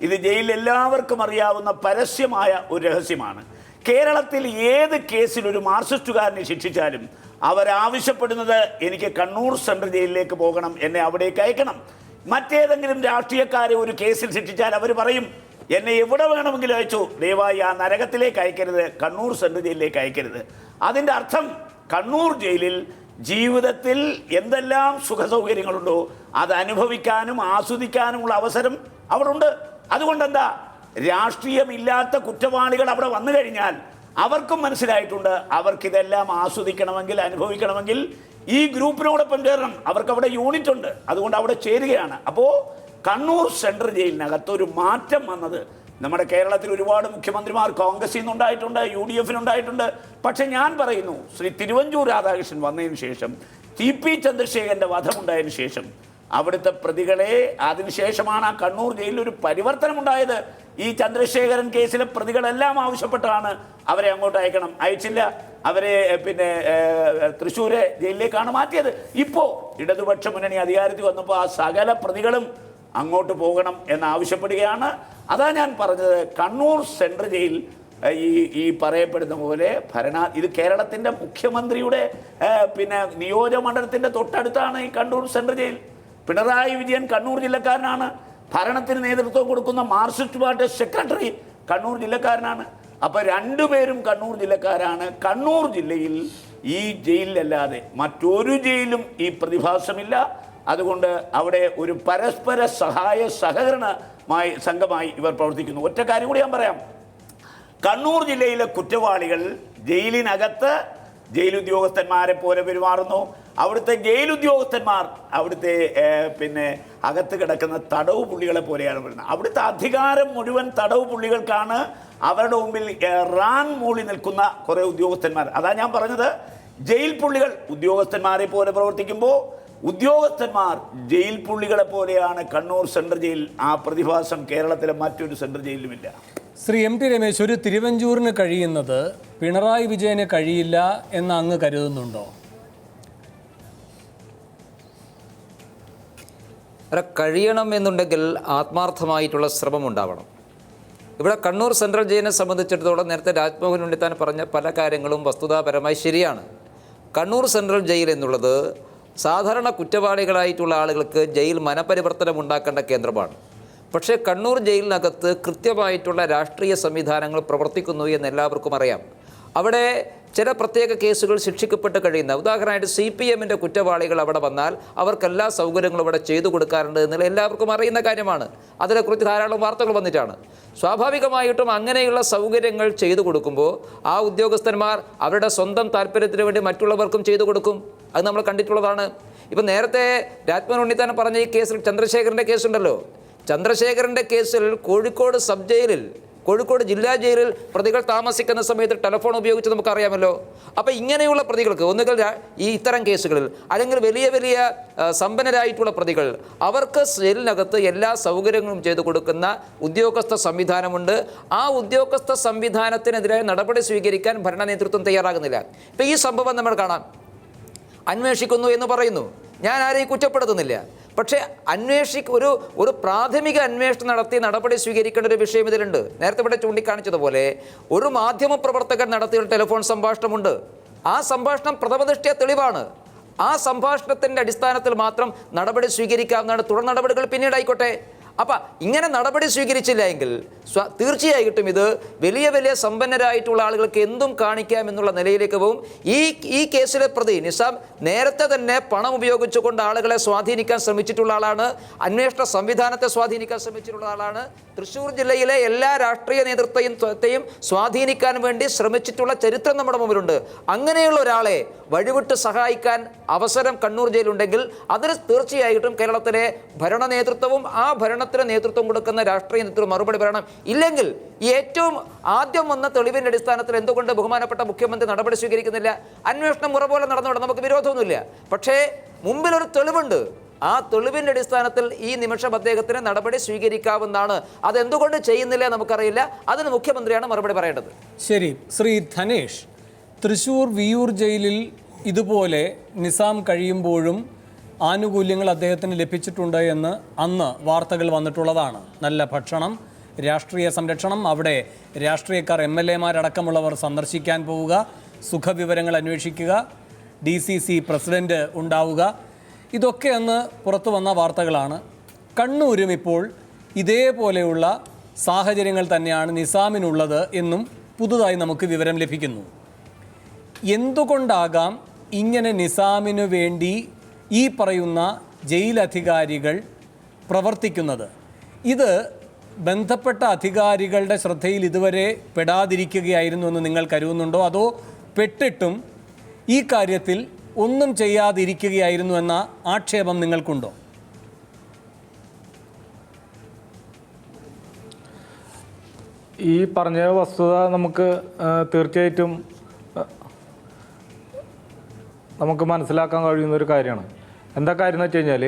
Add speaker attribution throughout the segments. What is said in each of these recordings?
Speaker 1: ഇത് ജയിലിൽ എല്ലാവർക്കും അറിയാവുന്ന പരസ്യമായ ഒരു രഹസ്യമാണ്. കേരളത്തിൽ ഏത് കേസിൽ ഒരു മാർക്സിസ്റ്റുകാരനെ ശിക്ഷിച്ചാലും അവരാവശ്യപ്പെടുന്നത് എനിക്ക് കണ്ണൂർ സെൻട്രൽ ജയിലിലേക്ക് പോകണം, എന്നെ അവിടേക്ക് അയക്കണം. മറ്റേതെങ്കിലും രാഷ്ട്രീയക്കാരെ ഒരു കേസിൽ ശിക്ഷിച്ചാൽ അവർ പറയും എന്നെ എവിടെ വേണമെങ്കിലും അയച്ചു, ദയവായി ആ നരകത്തിലേക്ക് അയക്കരുത്, കണ്ണൂർ സെൻട്രൽ ജയിലിലേക്ക് അയക്കരുത്. അതിൻ്റെ അർത്ഥം കണ്ണൂർ ജയിലിൽ ജീവിതത്തിൽ എന്തെല്ലാം സുഖസൗകര്യങ്ങളുണ്ടോ അത് അനുഭവിക്കാനും ആസ്വദിക്കാനുമുള്ള അവസരം അവിടെ ഉണ്ട്. അതുകൊണ്ടെന്താ, രാഷ്ട്രീയമില്ലാത്ത കുറ്റവാളികൾ അവിടെ വന്നു കഴിഞ്ഞാൽ അവർക്കും മനസ്സിലായിട്ടുണ്ട് അവർക്കിതെല്ലാം ആസ്വദിക്കണമെങ്കിൽ അനുഭവിക്കണമെങ്കിൽ ഈ ഗ്രൂപ്പിനോടൊപ്പം ചേരണം. അവർക്ക് അവിടെ യൂണിറ്റ് ഉണ്ട്, അതുകൊണ്ട് അവിടെ ചേരുകയാണ്. അപ്പോൾ കണ്ണൂർ സെൻട്രൽ ജയിലിനകത്ത് ഒരു മാറ്റം വന്നത് നമ്മുടെ കേരളത്തിൽ ഒരുപാട് മുഖ്യമന്ത്രിമാർ കോൺഗ്രസിൽ നിന്നുണ്ടായിട്ടുണ്ട്, UDF ഉണ്ടായിട്ടുണ്ട്. പക്ഷെ ഞാൻ പറയുന്നു, ശ്രീ തിരുവഞ്ചൂർ രാധാകൃഷ്ണൻ വന്നതിന് ശേഷം, TP ചന്ദ്രശേഖരൻ്റെ വധമുണ്ടായതിനു ശേഷം അവിടുത്തെ പ്രതികളെ, അതിനുശേഷമാണ് ആ കണ്ണൂർ ജയിലിൽ ഒരു പരിവർത്തനമുണ്ടായത്. ഈ ചന്ദ്രശേഖരൻ കേസിലെ പ്രതികളെല്ലാം ആവശ്യപ്പെട്ടാണ് അവരെ അങ്ങോട്ട് അയക്കണം, അയച്ചില്ല. അവരെ പിന്നെ തൃശ്ശൂരെ ജയിലിലേക്കാണ് മാറ്റിയത്. ഇപ്പോൾ ഇടതുപക്ഷ മുന്നണി അധികാരത്തിൽ വന്നപ്പോൾ ആ സകല പ്രതികളും അങ്ങോട്ട് പോകണം എന്നാവശ്യപ്പെടുകയാണ്. അതാ ഞാൻ പറഞ്ഞത്, കണ്ണൂർ സെൻട്രൽ ജയിൽ ഈ പറയപ്പെടുന്ന പോലെ ഇത് കേരളത്തിൻ്റെ മുഖ്യമന്ത്രിയുടെ പിന്നെ നിയോജകമണ്ഡലത്തിൻ്റെ തൊട്ടടുത്താണ് ഈ കണ്ണൂർ സെൻട്രൽ ജയിൽ. പിണറായി വിജയൻ കണ്ണൂർ ജില്ലക്കാരനാണ്. ഭരണത്തിന് നേതൃത്വം കൊടുക്കുന്ന മാർക്സിസ്റ്റ് പാർട്ടി സെക്രട്ടറി കണ്ണൂർ ജില്ലക്കാരനാണ്. അപ്പോൾ രണ്ടുപേരും കണ്ണൂർ ജില്ലക്കാരാണ്. കണ്ണൂർ ജില്ലയിൽ ഈ ജയിലിലല്ലാതെ മറ്റൊരു ജയിലും ഈ പ്രതിഭാസമില്ല. അതുകൊണ്ട് അവിടെ ഒരു പരസ്പര സഹായ സഹകരണമായി സംഘമായി ഇവർ പ്രവർത്തിക്കുന്നു. ഒറ്റ കാര്യം കൂടി ഞാൻ പറയാം. കണ്ണൂർ ജില്ലയിലെ കുറ്റവാളികൾ ജയിലിനകത്ത് ജയിലുദ്യോഗസ്ഥന്മാരെ പോലെ പെരുമാറുന്നു. അവിടുത്തെ ജയിലുദ്യോഗസ്ഥന്മാർ അവിടുത്തെ പിന്നെ അകത്ത് കിടക്കുന്ന തടവ് പുള്ളികളെ പോലെയാണ് വരുന്നത്. അവിടുത്തെ അധികാരം മുഴുവൻ തടവ് പുള്ളികൾക്കാണ്. അവരുടെ മുമ്പിൽ റാൻ മൂളി നിൽക്കുന്ന കുറേ ഉദ്യോഗസ്ഥന്മാർ. അതാ ഞാൻ പറഞ്ഞത്, ജയിൽ പുള്ളികൾ ഉദ്യോഗസ്ഥന്മാരെ പോലെ പ്രവർത്തിക്കുമ്പോൾ ഉദ്യോഗസ്ഥന്മാർ ജയിൽ പുള്ളികളെ പോലെയാണ് കണ്ണൂർ സെൻട്രൽ ജയിൽ. ആ പ്രതിഭാസം കേരളത്തിലെ മറ്റൊരു സെൻട്രൽ ജയിലിലുമില്ല.
Speaker 2: ശ്രീ MT രമേശ്, ഒരു തിരുവഞ്ചൂരിന് കഴിയുന്നത് പിണറായി വിജയന് കഴിയില്ല എന്ന് അങ്ങ് കരുതുന്നുണ്ടോ?
Speaker 3: കഴിയണം എന്നുണ്ടെങ്കിൽ ആത്മാർത്ഥമായിട്ടുള്ള ശ്രമം ഉണ്ടാവണം. ഇവിടെ കണ്ണൂർ സെൻട്രൽ ജയിലിനെ സംബന്ധിച്ചിടത്തോളം നേരത്തെ രാജ്മോഹൻ ഉണ്ണിത്താൻ പറഞ്ഞ പല കാര്യങ്ങളും വസ്തുതാപരമായി ശരിയാണ്. കണ്ണൂർ സെൻട്രൽ ജയിൽ എന്നുള്ളത് സാധാരണ കുറ്റവാളികളായിട്ടുള്ള ആളുകൾക്ക് ജയിൽ മനപരിവർത്തനം ഉണ്ടാക്കേണ്ട കേന്ദ്രമാണ്. പക്ഷേ കണ്ണൂർ ജയിലിനകത്ത് കൃത്യമായിട്ടുള്ള രാഷ്ട്രീയ സംവിധാനങ്ങൾ പ്രവർത്തിക്കുന്നു എന്ന് എല്ലാവർക്കും അറിയാം. അവിടെ ചില പ്രത്യേക കേസുകൾ ശിക്ഷിക്കപ്പെട്ട് കഴിയുന്ന, ഉദാഹരണമായിട്ട് CPMൻ്റെ കുറ്റവാളികൾ അവിടെ വന്നാൽ അവർക്കെല്ലാ സൗകര്യങ്ങളും ഇവിടെ ചെയ്തു കൊടുക്കാറുണ്ട് എന്നുള്ള എല്ലാവർക്കും അറിയുന്ന കാര്യമാണ്. അതിനെക്കുറിച്ച് ധാരാളം വാർത്തകൾ വന്നിട്ടാണ്. സ്വാഭാവികമായിട്ടും അങ്ങനെയുള്ള സൗകര്യങ്ങൾ ചെയ്തു കൊടുക്കുമ്പോൾ ആ ഉദ്യോഗസ്ഥന്മാർ അവരുടെ സ്വന്തം താല്പര്യത്തിന് വേണ്ടി മറ്റുള്ളവർക്കും ചെയ്തു കൊടുക്കും. അത് നമ്മൾ കണ്ടിട്ടുള്ളതാണ്. ഇപ്പം നേരത്തെ രാജ്മോഹൻ ഉണ്ണിത്താൻ പറഞ്ഞ ഈ കേസിൽ ചന്ദ്രശേഖരൻ്റെ കേസുണ്ടല്ലോ, ചന്ദ്രശേഖരൻ്റെ കേസിൽ കോഴിക്കോട് സബ് ജയിലിൽ, കോഴിക്കോട് ജില്ലാ ജയിലിൽ പ്രതികൾ താമസിക്കുന്ന സമയത്ത് ടെലിഫോൺ ഉപയോഗിച്ച് നമുക്കറിയാമല്ലോ. അപ്പോൾ ഇങ്ങനെയുള്ള പ്രതികൾക്ക് ഒന്നുകിൽ ഈ ഇത്തരം കേസുകളിൽ അല്ലെങ്കിൽ വലിയ വലിയ സമ്പന്നരായിട്ടുള്ള പ്രതികൾ, അവർക്ക് ജയിലിനകത്ത് എല്ലാ സൗകര്യങ്ങളും ചെയ്തു കൊടുക്കുന്ന ഉദ്യോഗസ്ഥ സംവിധാനമുണ്ട്. ആ ഉദ്യോഗസ്ഥ സംവിധാനത്തിനെതിരെ നടപടി സ്വീകരിക്കാൻ ഭരണ നേതൃത്വം തയ്യാറാകുന്നില്ല. ഇപ്പോൾ ഈ സംഭവം നമ്മൾ കാണാം. അന്വേഷിക്കുന്നു എന്ന് പറയുന്നു, ഞാൻ ആരെയും കുറ്റപ്പെടുത്തുന്നില്ല. പക്ഷേ ഒരു പ്രാഥമിക അന്വേഷണം നടത്തി നടപടി സ്വീകരിക്കേണ്ട ഒരു വിഷയം ഇതിലുണ്ട്. നേരത്തെ ഇവിടെ ചൂണ്ടിക്കാണിച്ചതുപോലെ ഒരു മാധ്യമ പ്രവർത്തകൻ നടത്തിയ ടെലിഫോൺ സംഭാഷണമുണ്ട്. ആ സംഭാഷണം പ്രഥമദൃഷ്ട്യാ തെളിവാണ്. ആ സംഭാഷണത്തിൻ്റെ അടിസ്ഥാനത്തിൽ മാത്രം നടപടി സ്വീകരിക്കാവുന്നതാണ്. തുടർ നടപടികൾ പിന്നീട് ആയിക്കോട്ടെ. അപ്പം ഇങ്ങനെ നടപടി സ്വീകരിച്ചില്ല എങ്കിൽ തീർച്ചയായിട്ടും ഇത് വലിയ വലിയ സമ്പന്നരായിട്ടുള്ള ആളുകൾക്ക് എന്തും കാണിക്കാം എന്നുള്ള നിലയിലേക്ക് പോകും. ഈ കേസിലെ പ്രതി നിസാം നേരത്തെ തന്നെ പണം ഉപയോഗിച്ചുകൊണ്ട് ആളുകളെ സ്വാധീനിക്കാൻ ശ്രമിച്ചിട്ടുള്ള ആളാണ്. അന്വേഷണ സംവിധാനത്തെ സ്വാധീനിക്കാൻ ശ്രമിച്ചിട്ടുള്ള ആളാണ്. തൃശ്ശൂർ ജില്ലയിലെ എല്ലാ രാഷ്ട്രീയ നേതൃത്വത്തെയും സ്വാധീനിക്കാൻ വേണ്ടി ശ്രമിച്ചിട്ടുള്ള ചരിത്രം നമ്മുടെ മുമ്പിലുണ്ട്. അങ്ങനെയുള്ള ഒരാളെ വഴിവിട്ട് സഹായിക്കാൻ അവസരം കണ്ണൂർ ജയിലുണ്ടെങ്കിൽ അതിന് തീർച്ചയായിട്ടും കേരളത്തിലെ ഭരണ നേതൃത്വവും ആ ഭരണത്തിന് നേതൃത്വം കൊടുക്കുന്ന രാഷ്ട്രീയ നേതൃത്വം മറുപടി പറയണം. ഇല്ലെങ്കിൽ ഈ ഏറ്റവും ആദ്യം വന്ന തെളിവിൻ്റെ അടിസ്ഥാനത്തിൽ എന്തുകൊണ്ട് ബഹുമാനപ്പെട്ട മുഖ്യമന്ത്രി നടപടി സ്വീകരിക്കുന്നില്ല? അന്വേഷണം മുറ പോലെ നടന്നുകൊണ്ട് നമുക്ക് വിരോധമൊന്നുമില്ല. പക്ഷേ മുമ്പിലൊരു തെളിവുണ്ട്. ആ തെളിവിൻ്റെ അടിസ്ഥാനത്തിൽ ഈ നിമിഷം അദ്ദേഹത്തിന് നടപടി സ്വീകരിക്കാവുന്നതാണ്. അതെന്തുകൊണ്ട് ചെയ്യുന്നില്ല നമുക്കറിയില്ല. അതിന് മുഖ്യമന്ത്രിയാണ് മറുപടി പറയേണ്ടത്.
Speaker 2: ശരി. ശ്രീ ധനേഷ്, തൃശ്ശൂർ വിയൂർ ജയിലിൽ ഇതുപോലെ നിസാം കഴിയുമ്പോഴും ആനുകൂല്യങ്ങൾ അദ്ദേഹത്തിന് ലഭിച്ചിട്ടുണ്ട് എന്ന് അന്ന് വാർത്തകൾ വന്നിട്ടുള്ളതാണ്. നല്ല ഭക്ഷണം, രാഷ്ട്രീയ സംരക്ഷണം, അവിടെ രാഷ്ട്രീയക്കാർ MLA-മാരടക്കമുള്ളവർ സന്ദർശിക്കാൻ പോവുക, സുഖവിവരങ്ങൾ അന്വേഷിക്കുക, DCC പ്രസിഡന്റ് ഉണ്ടാവുക, ഇതൊക്കെ അന്ന് പുറത്തു വന്ന വാർത്തകളാണ്. കണ്ണൂരും ഇപ്പോൾ ഇതേപോലെയുള്ള സാഹചര്യങ്ങൾ തന്നെയാണ് നിസാമിനുള്ളത് എന്നും പുതുതായി നമുക്ക് വിവരം ലഭിക്കുന്നു. എന്തുകൊണ്ടാകാം ഇങ്ങനെ നിസാമിനു വേണ്ടി ഈ പറയുന്ന ജയിലധികാരികൾ പ്രവർത്തിക്കുന്നത്? ഇത് ബന്ധപ്പെട്ട അധികാരികളുടെ ശ്രദ്ധയിൽ ഇതുവരെ പെടാതിരിക്കുകയായിരുന്നു എന്ന് നിങ്ങൾ കരുതുന്നുണ്ടോ? അതോ പെട്ടിട്ടും ഈ കാര്യത്തിൽ ഒന്നും ചെയ്യാതിരിക്കുകയായിരുന്നു എന്ന ആക്ഷേപം നിങ്ങൾക്കുണ്ടോ?
Speaker 4: ഈ പറഞ്ഞ വസ്തുത നമുക്ക് തീർച്ചയായിട്ടും നമുക്ക് മനസ്സിലാക്കാൻ കഴിയുന്നൊരു കാര്യമാണ്. എന്താ കാര്യം എന്ന് വെച്ച് കഴിഞ്ഞാൽ,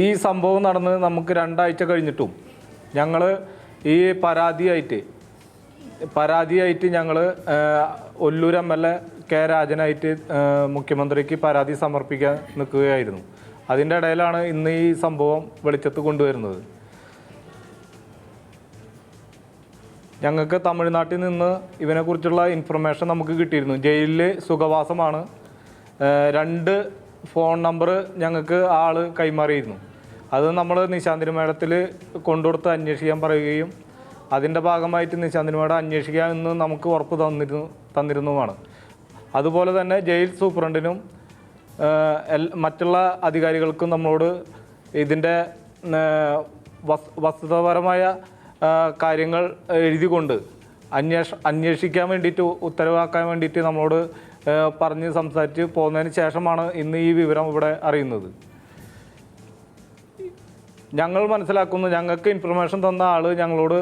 Speaker 4: ഈ സംഭവം നടന്ന് നമുക്ക് 2 ആഴ്ച കഴിഞ്ഞിട്ടും ഞങ്ങൾ ഈ പരാതിയായിട്ട് ഞങ്ങൾ ഒല്ലൂർ MLA കെ രാജനായിട്ട് മുഖ്യമന്ത്രിക്ക് പരാതി സമർപ്പിക്കാൻ നിൽക്കുകയായിരുന്നു. അതിൻ്റെ ഇടയിലാണ് ഇന്ന് ഈ സംഭവം വെളിച്ചത്ത് കൊണ്ടുവരുന്നത്. ഞങ്ങൾക്ക് തമിഴ്നാട്ടിൽ നിന്ന് ഇവനെക്കുറിച്ചുള്ള ഇൻഫർമേഷൻ നമുക്ക് കിട്ടിയിരുന്നു. ജയിലിൽ സുഖവാസമാണ്. 2 ഫോൺ നമ്പർ ഞങ്ങൾക്ക് ആൾ കൈമാറിയിരുന്നു. അത് നമ്മൾ നിശാന്തിനി മേഡത്തിൽ കൊണ്ടുകൊടുത്ത് അന്വേഷിക്കാൻ പറയുകയും അതിൻ്റെ ഭാഗമായിട്ട് നിശാന്തിനി മേഡം അന്വേഷിക്കാമെന്ന് നമുക്ക് ഉറപ്പ് തന്നിരുന്നതുമാണ്. അതുപോലെ തന്നെ ജയിൽ സൂപ്രണ്ടിനും മറ്റുള്ള അധികാരികൾക്കും നമ്മളോട് ഇതിൻ്റെ വസ്തുതാപരമായ കാര്യങ്ങൾ എഴുതിക്കൊണ്ട് അന്വേഷിക്കാൻ വേണ്ടിയിട്ട്, ഉത്തരവാക്കാൻ വേണ്ടിയിട്ട് നമ്മളോട് പറഞ്ഞ് സംസാരിച്ച് പോകുന്നതിന് ശേഷമാണ് ഇന്ന് ഈ വിവരം ഇവിടെ അറിയുന്നത്. ഞങ്ങൾ മനസ്സിലാക്കുന്നു, ഞങ്ങൾക്ക് ഇൻഫർമേഷൻ തന്ന ആൾ ഞങ്ങളോട്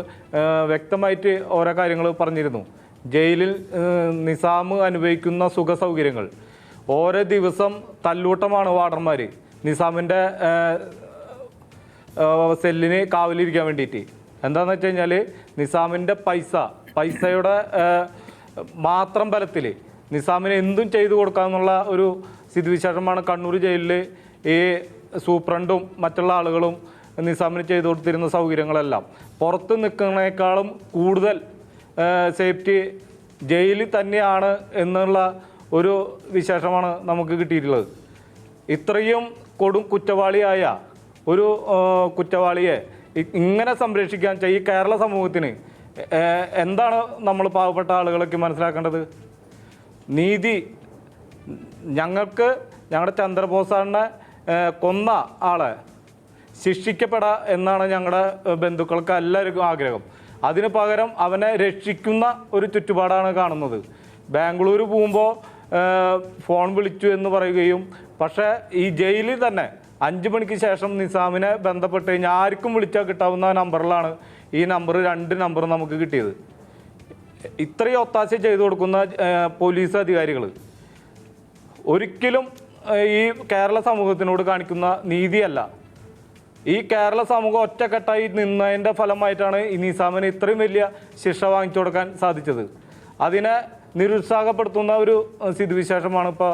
Speaker 4: വ്യക്തമായിട്ട് ഓരോ കാര്യങ്ങൾ പറഞ്ഞിരുന്നു. ജയിലിൽ നിസാം അനുഭവിക്കുന്ന സുഖ സൗകര്യങ്ങൾ, ഓരോ ദിവസം തല്ലൂട്ടമാണ് വാർഡന്മാർ നിസാമിൻ്റെ സെല്ലിന് കാവലിരിക്കാൻ വേണ്ടിയിട്ട്. എന്താണെന്ന് വെച്ച് കഴിഞ്ഞാൽ നിസാമിൻ്റെ പൈസയുടെ മാത്രം ബലത്തിൽ നിസാമിന് എന്തും ചെയ്തു കൊടുക്കാമെന്നുള്ള ഒരു സ്ഥിതിവിശേഷമാണ് കണ്ണൂർ ജയിലിൽ ഈ സൂപ്രണ്ടും മറ്റുള്ള ആളുകളും നിസാമിന് ചെയ്തു കൊടുത്തിരുന്ന സൗകര്യങ്ങളെല്ലാം. പുറത്ത് നിൽക്കുന്നതിനേക്കാളും കൂടുതൽ സേഫ്റ്റി ജയിലിൽ തന്നെയാണ് എന്നുള്ള ഒരു വിശേഷമാണ് നമുക്ക് കിട്ടിയിട്ടുള്ളത്. ഇത്രയും കൊടും കുറ്റവാളിയായ ഒരു കുറ്റവാളിയെ ഇങ്ങനെ സംരക്ഷിക്കാൻ ഈ കേരള സമൂഹത്തിന് എന്താണ് നമ്മൾ പാവപ്പെട്ട ആളുകളൊക്കെ മനസ്സിലാക്കേണ്ടത്? നീതി ഞങ്ങളുടെ ചന്ദ്രബോസാറിനെ കൊന്ന ആളെ ശിക്ഷിക്കപ്പെടാ എന്നാണ് ഞങ്ങളുടെ ബന്ധുക്കൾക്ക് എല്ലാവർക്കും ആഗ്രഹം. അതിന് പകരം അവനെ രക്ഷിക്കുന്ന ഒരു ചുറ്റുപാടാണ് കാണുന്നത്. ബാംഗ്ലൂർ പോകുമ്പോൾ ഫോൺ വിളിച്ചു എന്ന് പറയുകയും, പക്ഷേ ഈ ജയിലിൽ തന്നെ 5 മണിക്ക് ശേഷം നിസാമിനെ ബന്ധപ്പെട്ട് കഴിഞ്ഞാൽ ആർക്കും വിളിച്ചാൽ കിട്ടാവുന്ന നമ്പറിലാണ് ഈ 2 നമ്പർ നമുക്ക് കിട്ടിയത്. ഇത്രയും ഒത്താശ ചെയ്തു കൊടുക്കുന്ന പോലീസ് അധികാരികൾ ഒരിക്കലും ഈ കേരള സമൂഹത്തിനോട് കാണിക്കുന്ന നീതിയല്ല. ഈ കേരള സമൂഹം ഒറ്റക്കെട്ടായി നിന്നതിൻ്റെ ഫലമായിട്ടാണ് ഈ നിസാമിന് ഇത്രയും വലിയ ശിക്ഷ വാങ്ങിച്ചു കൊടുക്കാൻ സാധിച്ചത്. അതിനെ നിരുത്സാഹപ്പെടുത്തുന്ന ഒരു സ്ഥിതിവിശേഷമാണ് ഇപ്പോൾ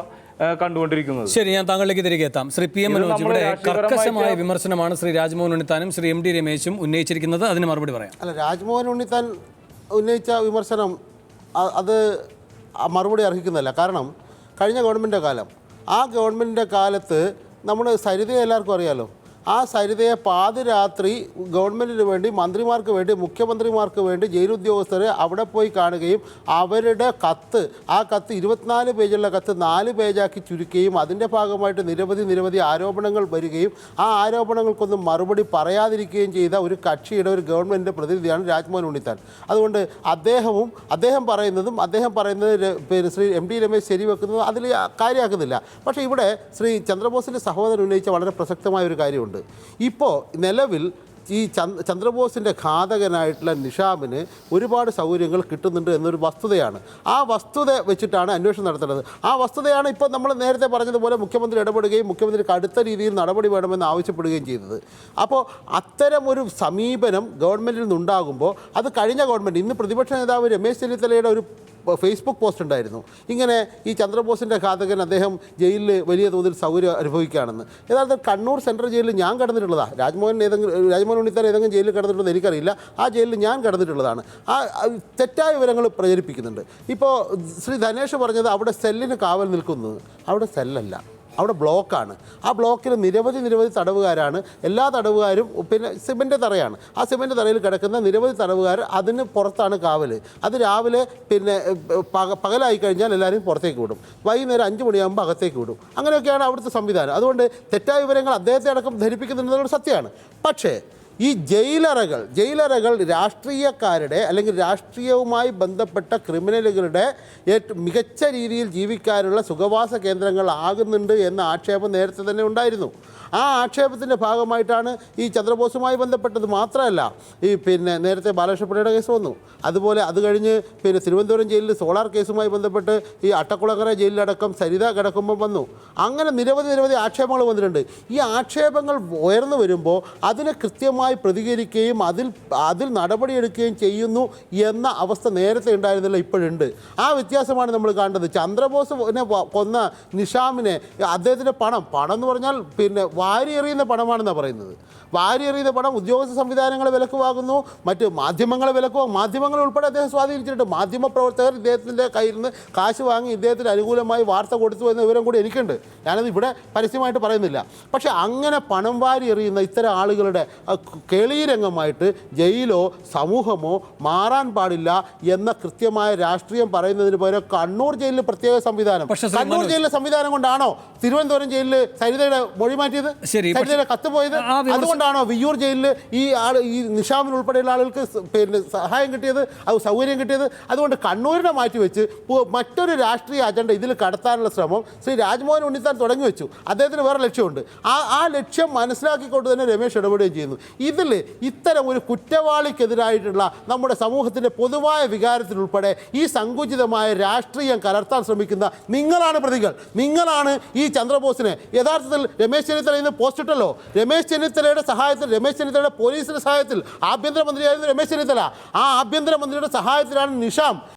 Speaker 4: കണ്ടുകൊണ്ടിരിക്കുന്നത്.
Speaker 2: ശരി, ഞാൻ താങ്കളിലേക്ക് തിരികെ എത്താം. ശ്രീ PM മനോജ്, ഇവിടെ കർക്കശമായ വിമർശനമാണ് ശ്രീ രാജ്മോഹൻ ഉണ്ണിത്താനും ശ്രീ MD രമേശും ഉന്നയിച്ചിരിക്കുന്നത്. അതിന് മറുപടി പറയാം.
Speaker 5: അല്ല, രാജ്മോഹൻ ഉണ്ണിത്താൻ ഉന്നയിച്ച വിമർശനം അത് മറുപടി അർഹിക്കുന്നില്ല. കാരണം കഴിഞ്ഞ ഗവൺമെൻറ്റിൻ്റെ കാലം, ആ ഗവൺമെൻറ്റിൻ്റെ കാലത്ത് നമ്മൾ സരിതയെ എല്ലാവർക്കും അറിയാലോ. ആ സരിതയെ പാതിരാത്രി ഗവൺമെൻറ്റിന് വേണ്ടി, മന്ത്രിമാർക്ക് വേണ്ടി, മുഖ്യമന്ത്രിമാർക്ക് വേണ്ടി ജയിലുദ്യോഗസ്ഥരെ അവിടെ പോയി കാണുകയും അവരുടെ ആ കത്ത് 24 പേജുള്ള കത്ത് 4 പേജാക്കി ചുരുക്കുകയും അതിൻ്റെ ഭാഗമായിട്ട് നിരവധി ആരോപണങ്ങൾ വരികയും ആ ആരോപണങ്ങൾക്കൊന്നും മറുപടി പറയാതിരിക്കുകയും ചെയ്ത ഒരു കക്ഷിയുടെ, ഒരു ഗവൺമെൻറ്റിൻ്റെ പ്രതിനിധിയാണ് രാജ്മോഹൻ ഉണ്ണിത്താൻ. അതുകൊണ്ട് അദ്ദേഹം പറയുന്നത് ശ്രീ MD രമേശ് ശരിവെക്കുന്നത് അതിൽ കാര്യമാക്കുന്നില്ല. പക്ഷേ ഇവിടെ ശ്രീ ചന്ദ്രബോസിൻ്റെ സഹോദരൻ ഉന്നയിച്ച വളരെ പ്രസക്തമായ ഒരു കാര്യമുണ്ട്. ഇപ്പോൾ നിലവിൽ ഈ ചന്ദ്രബോസിൻ്റെ ഘാതകനായിട്ടുള്ള നിഷാമിന് ഒരുപാട് സൗകര്യങ്ങൾ കിട്ടുന്നുണ്ട് എന്നൊരു വസ്തുതയാണ്. ആ വസ്തുത വെച്ചിട്ടാണ് അന്വേഷണം നടത്തേണ്ടത്. ആ വസ്തുതയാണ് ഇപ്പോൾ നമ്മൾ നേരത്തെ പറഞ്ഞതുപോലെ മുഖ്യമന്ത്രി ഇടപെടുകയും മുഖ്യമന്ത്രിക്ക് അടുത്ത രീതിയിൽ നടപടി വേണമെന്ന് ആവശ്യപ്പെടുകയും ചെയ്തത്. അപ്പോൾ അത്തരമൊരു സമീപനം ഗവൺമെൻറ്റിൽ നിന്നുണ്ടാകുമ്പോൾ അത് കഴിഞ്ഞ ഗവൺമെൻറ്, ഇന്ന് പ്രതിപക്ഷ നേതാവ് രമേശ് ചെന്നിത്തലയുടെ ഒരു ഫേസ്ബുക്ക് പോസ്റ്റ് ഉണ്ടായിരുന്നു, ഇങ്ങനെ ഈ ചന്ദ്രബോസിൻ്റെ ഘാതകൻ അദ്ദേഹം ജയിലിൽ വലിയ തോതിൽ സൗകര്യം അനുഭവിക്കുകയാണെന്ന്. യഥാർത്ഥത്തിൽ കണ്ണൂർ സെൻട്രൽ ജയിലിൽ ഞാൻ കടന്നിട്ടുള്ളതാണ്. രാജ്മോഹൻ ഉണ്ണിത്താൻ ഏതെങ്കിലും ജയിലിൽ കടന്നിട്ടുണ്ടെന്ന് എനിക്കറിയില്ല. ആ ജയിലിൽ ഞാൻ കടന്നിട്ടുള്ളതാണ്. തെറ്റായ വിവരങ്ങൾ പ്രചരിപ്പിക്കുന്നുണ്ട്. ഇപ്പോൾ ശ്രീ ധനേഷ് പറഞ്ഞത് അവിടെ സെല്ലിന് കാവൽ നിൽക്കുന്നത്, അവിടെ സെല്ലല്ല, അവിടെ ബ്ലോക്കാണ്. ആ ബ്ലോക്കിൽ നിരവധി തടവുകാരാണ്. എല്ലാ തടവുകാരും പിന്നെ സിമൻറ്റ് തറയാണ്. ആ സിമൻറ്റ് തറയിൽ കിടക്കുന്ന നിരവധി തടവുകാർ അതിന് പുറത്താണ് കാവൽ. അത് രാവിലെ പിന്നെ പകലായി കഴിഞ്ഞാൽ എല്ലാവരും പുറത്തേക്ക് വിടും, വൈകുന്നേരം 5 മണിയാകുമ്പോൾ അകത്തേക്ക് വിടും. അങ്ങനെയൊക്കെയാണ് അവിടുത്തെ സംവിധാനം. അതുകൊണ്ട് തെറ്റായ വിവരങ്ങൾ അദ്ദേഹത്തെ അടക്കം ധരിപ്പിക്കുന്നുണ്ടെന്നുള്ള സത്യമാണ്. പക്ഷേ ഈ ജയിലറകൾ രാഷ്ട്രീയക്കാരുടെ അല്ലെങ്കിൽ രാഷ്ട്രീയവുമായി ബന്ധപ്പെട്ട ക്രിമിനലുകളുടെ മികച്ച രീതിയിൽ ജീവിക്കാനുള്ള സുഖവാസ കേന്ദ്രങ്ങളാകുന്നുണ്ട് എന്ന ആക്ഷേപം നേരത്തെ തന്നെ ഉണ്ടായിരുന്നു. ആ ആക്ഷേപത്തിൻ്റെ ഭാഗമായിട്ടാണ് ഈ ചന്ദ്രബോസുമായി ബന്ധപ്പെട്ടത്. മാത്രമല്ല ഈ പിന്നെ നേരത്തെ ബാലകൃഷ്ണപിള്ളയുടെ കേസ് വന്നു. അതുപോലെ അത് കഴിഞ്ഞ് പിന്നെ തിരുവനന്തപുരം ജയിലിൽ സോളാർ കേസുമായി ബന്ധപ്പെട്ട് ഈ അട്ടക്കുളങ്ങര ജയിലിലടക്കം സരിത കിടക്കുമ്പോൾ വന്നു. അങ്ങനെ നിരവധി ആക്ഷേപങ്ങൾ വന്നിട്ടുണ്ട്. ഈ ആക്ഷേപങ്ങൾ ഉയർന്നു വരുമ്പോൾ അതിന് കൃത്യമായി പ്രതികരിക്കുകയും അതിൽ നടപടിയെടുക്കുകയും ചെയ്യുന്നു എന്ന അവസ്ഥ നേരത്തെ ഉണ്ടായിരുന്നില്ല, ഇപ്പോഴുണ്ട്. ആ വ്യത്യാസമാണ് നമ്മൾ കാണുന്നത്. ചന്ദ്രബോസിനെ കൊന്ന നിഷാമിനെ അദ്ദേഹത്തിൻ്റെ പണം എന്ന് പറഞ്ഞാൽ പിന്നെ വാരിയെറിയുന്ന പണമാണെന്നാണ് പറയുന്നത്. വാരിയെറിയുന്ന പണം ഉദ്യോഗസ്ഥ സംവിധാനങ്ങളെ വിലക്കുവാകുന്നു, മറ്റ് മാധ്യമങ്ങളെ വിലക്കുവാകും. മാധ്യമങ്ങൾ ഉൾപ്പെടെ അദ്ദേഹം സ്വാധീനിച്ചിട്ടുണ്ട്. മാധ്യമപ്രവർത്തകർ ഇദ്ദേഹത്തിൻ്റെ കയ്യിൽ നിന്ന് കാശ് വാങ്ങി ഇദ്ദേഹത്തിന് അനുകൂലമായി വാർത്ത കൊടുത്തു എന്ന വിവരം കൂടി എനിക്കുണ്ട്. ഞാനത് ഇവിടെ പരസ്യമായിട്ട് പറയുന്നില്ല. പക്ഷേ അങ്ങനെ പണം വാരി എറിയുന്ന ഇത്തരം ആളുകളുടെ കേളീരംഗമായിട്ട് ജയിലോ സമൂഹമോ മാറാൻ പാടില്ല എന്ന കൃത്യമായ രാഷ്ട്രീയം പറയുന്നതിന് പകരം കണ്ണൂർ ജയിലിൽ പ്രത്യേക സംവിധാനം, കണ്ണൂർ ജയിലിലെ സംവിധാനം കൊണ്ടാണോ തിരുവനന്തപുരം ജയിലിൽ സരിതയുടെ മൊഴി മാറ്റിയത്, സരിതയുടെ കത്ത് പോയത്? അതുകൊണ്ടാണോ വിയ്യൂർ ജയിലിൽ ഈ നിഷാമിന് ഉൾപ്പെടെയുള്ള ആളുകൾക്ക് പിന്നെ സഹായം കിട്ടിയത്, അത് സൗകര്യം കിട്ടിയത്? അതുകൊണ്ട് കണ്ണൂരിനെ മാറ്റിവെച്ച് മറ്റൊരു രാഷ്ട്രീയ അജണ്ട ഇതിൽ കടത്താനുള്ള ശ്രമം ശ്രീ രാജ്മോഹൻ ഉണ്ണിത്താൻ തുടങ്ങി വെച്ചു. അദ്ദേഹത്തിന് വേറെ ലക്ഷ്യമുണ്ട്. ആ ലക്ഷ്യം മനസ്സിലാക്കിക്കൊണ്ട് തന്നെ രമേശ് ഇടപെടുകയും ചെയ്യുന്നു. ഇതിൽ ഇത്തരം ഒരു കുറ്റവാളിക്കെതിരായിട്ടുള്ള നമ്മുടെ സമൂഹത്തിൻ്റെ പൊതുവായ വികാരത്തിലുൾപ്പെടെ ഈ സങ്കുചിതമായ രാഷ്ട്രീയം കലർത്താൻ ശ്രമിക്കുന്ന നിങ്ങളാണ് പ്രതികൾ. നിങ്ങളാണ് ഈ ചന്ദ്രബോസിനെ യഥാർത്ഥത്തിൽ രമേശ് ചെന്നിത്തല ഇന്ന് പോസ്റ്റ് ഇട്ടല്ലോ. രമേശ് ചെന്നിത്തലയുടെ സഹായത്തിൽ, രമേശ് ചെന്നിത്തലയുടെ പോലീസിൻ്റെ സഹായത്തിൽ, ആഭ്യന്തരമന്ത്രിയായിരുന്നു രമേശ് ചെന്നിത്തല. ആ ആഭ്യന്തരമന്ത്രിയുടെ സഹായത്തിലാണ് നിഷാം